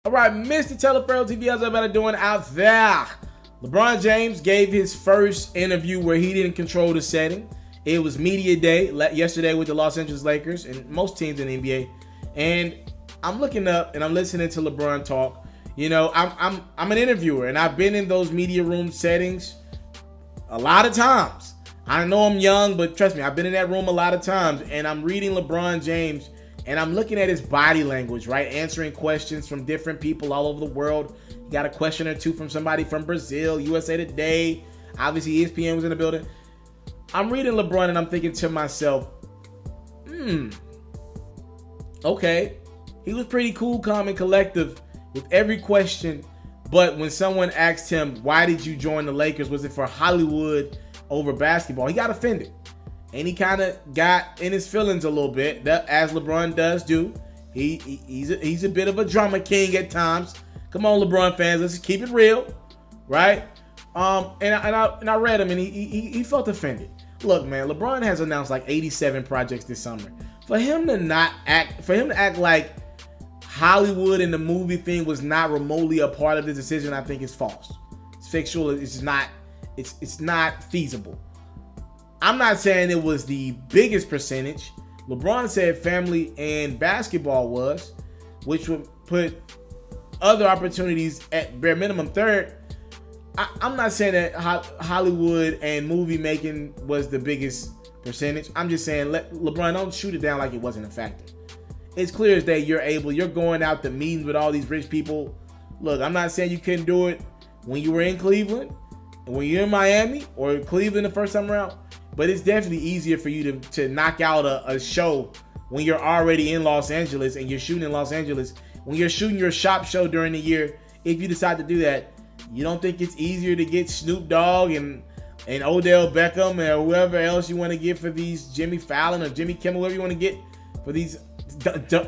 All right, Mr. Teleferro TV, how's everybody doing out there? LeBron James gave his first interview where he didn't control the setting. It was media day yesterday with the Los Angeles Lakers and most teams in the NBA. And I'm looking up and I'm listening to LeBron talk. You know, I'm an interviewer and I've been in those media room settings a lot of times. I know I'm young, but trust me, I've been in that room a lot of times. And I'm reading LeBron James and I'm looking at his body language, right? Answering questions from different people all over the world. You got a question or two from somebody from Brazil, USA Today. Obviously, ESPN was in the building. I'm reading LeBron and I'm thinking to myself, okay. He was pretty cool, calm, and collective with every question. But when someone asked him, why did you join the Lakers? Was it for Hollywood over basketball? He got offended. And he kind of got in his feelings a little bit, as LeBron does do. He's a bit of a drama king at times. Come on, LeBron fans, let's keep it real, right? And I read him, and he felt offended. Look, man, LeBron has announced like 87 projects this summer. For him to act like Hollywood and the movie thing was not remotely a part of the decision, I think is false. It's fictional. It's not feasible. I'm not saying it was the biggest percentage. LeBron said family and basketball was, which would put other opportunities at bare minimum third. I'm not saying that Hollywood and movie making was the biggest percentage. I'm just saying, LeBron, don't shoot it down like it wasn't a factor. It's clear as day you're going out to meetings with all these rich people. Look, I'm not saying you couldn't do it when you were in Cleveland, when you're in Miami, or Cleveland the first time around. But it's definitely easier for you to knock out a show when you're already in Los Angeles and you're shooting in Los Angeles. When you're shooting your shop show during the year, if you decide to do that, you don't think it's easier to get Snoop Dogg and Odell Beckham or whoever else you want to get for these, Jimmy Fallon or Jimmy Kimmel, whoever you want to get for these,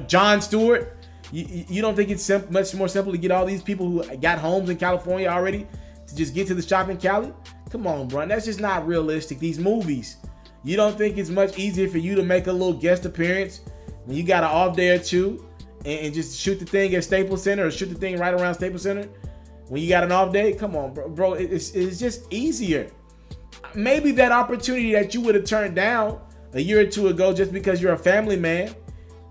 Jon Stewart? You don't think it's much more simple to get all these people who got homes in California already to just get to the shop in Cali? Come on, bro. That's just not realistic. These movies, you don't think it's much easier for you to make a little guest appearance when you got an off day or two and just shoot the thing at Staples Center or shoot the thing right around Staples Center when you got an off day? Come on, bro. It's just easier. Maybe that opportunity that you would have turned down a year or two ago just because you're a family man,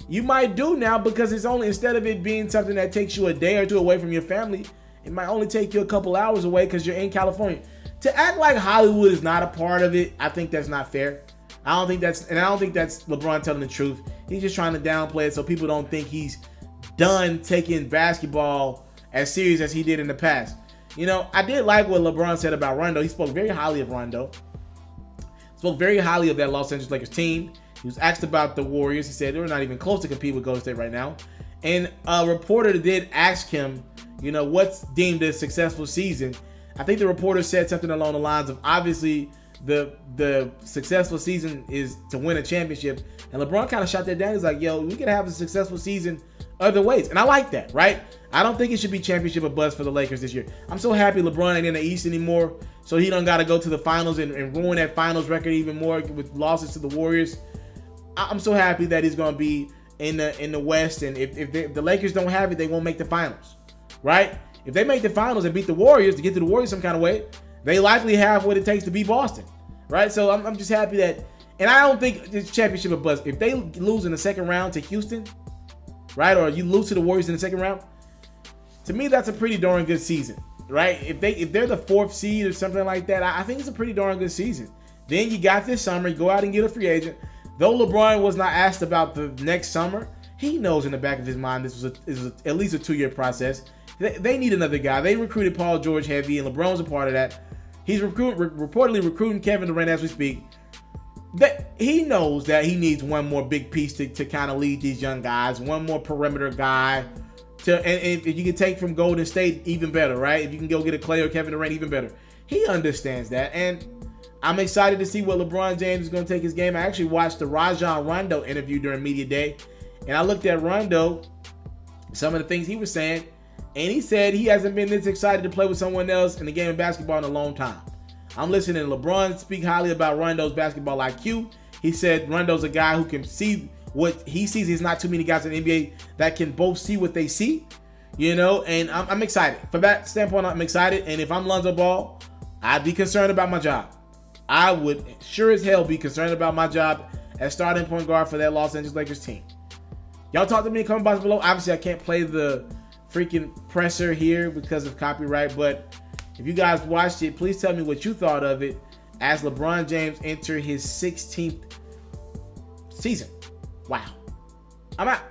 you might do now, because it's only, instead of it being something that takes you a day or two away from your family, it might only take you a couple hours away because you're in California. To act like Hollywood is not a part of it, I think that's not fair. I don't think that's LeBron telling the truth. He's just trying to downplay it so people don't think he's done taking basketball as serious as he did in the past. You know, I did like what LeBron said about Rondo. He spoke very highly of Rondo. Spoke very highly of that Los Angeles Lakers team. He was asked about the Warriors. He said they were not even close to compete with Golden State right now. And a reporter did ask him, you know, what's deemed a successful season. I think the reporter said something along the lines of, obviously, the successful season is to win a championship. And LeBron kind of shot that down. He's like, yo, we can have a successful season other ways. And I like that, right? I don't think it should be championship or bust for the Lakers this year. I'm so happy LeBron ain't in the East anymore, so he don't got to go to the finals and ruin that finals record even more with losses to the Warriors. I'm so happy that he's going to be in the West. And if the Lakers don't have it, they won't make the finals, right? If they make the finals and beat the Warriors to get to the Warriors some kind of way, they likely have what it takes to beat Boston, right? So I'm just happy that, and I don't think it's championship or bust. If they lose in the second round to Houston, right, or you lose to the Warriors in the second round, to me that's a pretty darn good season, right? If they're the fourth seed or something like that, I think it's a pretty darn good season. Then you got this summer, you go out and get a free agent. Though LeBron was not asked about the next summer, he knows in the back of his mind this was at least a 2-year process. They need another guy. They recruited Paul George heavy, and LeBron's a part of that. He's reportedly recruiting Kevin Durant as we speak. That he knows that he needs one more big piece to kind of lead these young guys, one more perimeter guy. And if you can take from Golden State, even better, right? If you can go get a Clay or Kevin Durant, even better. He understands that, and I'm excited to see what LeBron James is going to take his game. I actually watched the Rajon Rondo interview during media day, and I looked at Rondo, some of the things he was saying, and he said he hasn't been this excited to play with someone else in the game of basketball in a long time. I'm listening to LeBron speak highly about Rondo's basketball IQ. He said Rondo's a guy who can see what he sees. There's not too many guys in the NBA that can both see what they see. And I'm excited. From that standpoint, I'm excited. And if I'm Lonzo Ball, I'd be concerned about my job. I would sure as hell be concerned about my job as starting point guard for that Los Angeles Lakers team. Y'all talk to me in the comment box below. Obviously, I can't play the freaking presser here because of copyright, but if you guys watched it, please tell me what you thought of it as LeBron James entered his 16th season. Wow. I'm out.